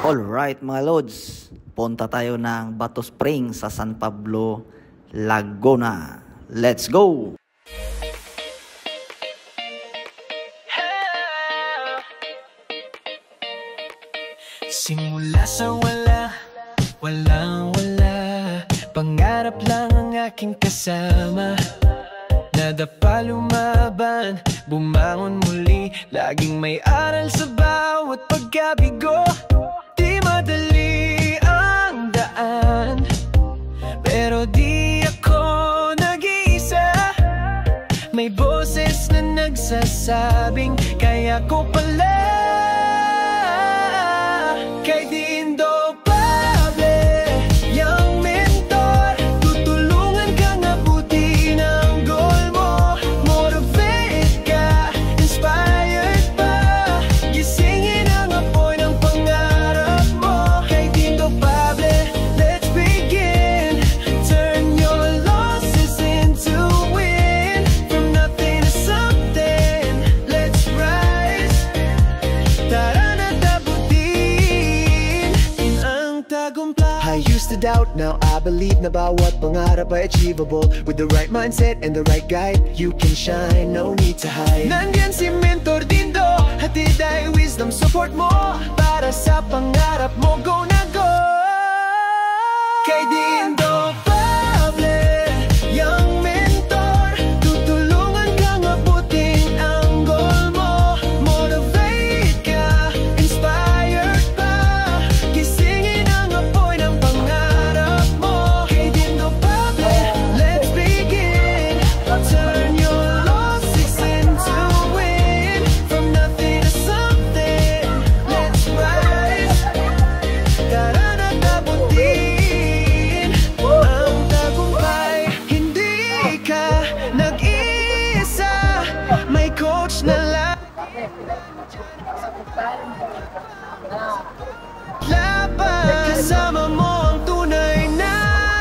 Alright mga lods, punta tayo ng Bato Springs sa San Pablo, Laguna. Let's go! Simula sa wala, walang wala, pangarap lang ang aking kasama. Nadapa lumaban, bumangon muli, laging may aral sa bawat pagkabigo. Di madali ang daan, pero di ako nag-iisa. May boses na nagsasabing kaya ko pala. Kay Dindo Pable, yung mentor, tutulungan kang abutin ang goal mo. Motivate ka, inspired pa, gisingin ang apoy ng pangarap mo. Kay Dindo Pable, let's begin. Turn your losses into win. From nothing to something, let's rise. Tara na tabutin ang tagumpay. I used to doubt, now I believe na bawat pangarap ay achievable. With the right mindset and the right guide, you can shine, no need to hide. Nandyan si Mentor Dindo, hatid ay wisdom, support mo para sa pangarap mo. Go na go! Kay Dindo Pable, yung mentor, tutulungan kang abutin ang goal mo. Motivate ka, inspired pa, gisingin ang apoy ng pangarap mo. Kay Dindo Pable, let's begin. Turn your losses into win. From nothing to something, let's rise. Tara na tabutin ang tagumpay. Hindi ka nag-iisa, may coach na lang. Laban, kasama mo ang tunay na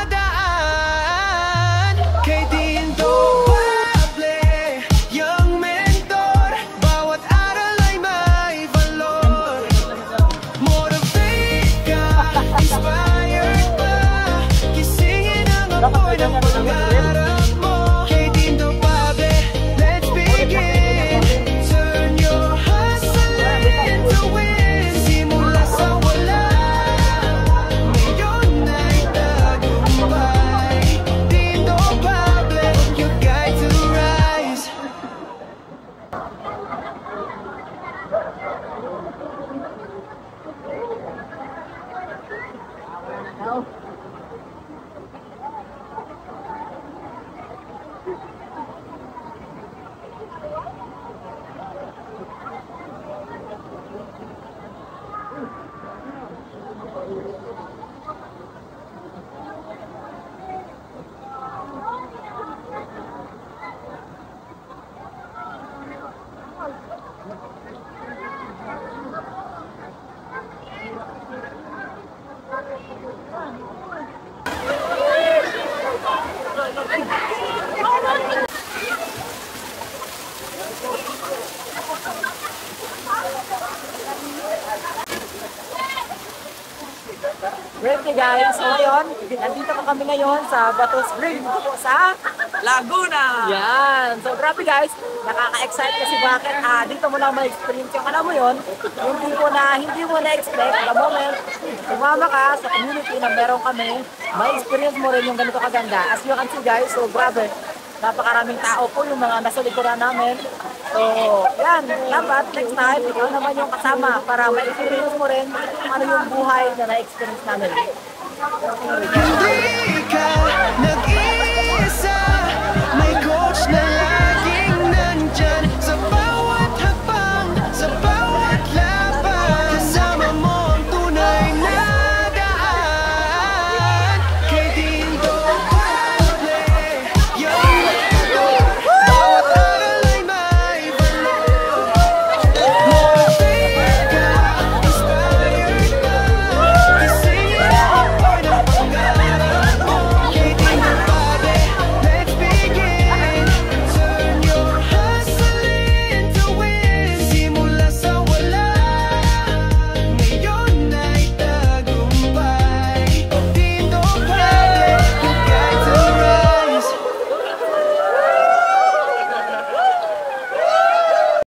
daan. Kay Dindo Pable, yung mentor, bawat aral ay may valor. Motivate ka, inspired pa, gisingin ang apoy ng pangarap mo. Kay Dindo Pable, let's begin. Turn your hustle into win. Simula sa wala, ngayon ay tagumpay. Dindo Pable, your guide to rise. Great guys, so ngayon, nandito pa kami ngayon sa Bato Springs sa Laguna. Yan, so grabe guys, nakaka-excite kasi bakit dito mo lang ma-experience yung alam mo yun, yung tipo na hindi mo na-expect, the moment sumama ka sa community na meron kami, ma-experience mo rin yung ganito kaganda. As you can see guys, so grabe, napakaraming tao po yung mga nasa likuran namin. So, yan, dapat next time, ikaw naman yung kasama para ma-experience mo rin ano yung buhay na na-experience namin. Hindi ka nag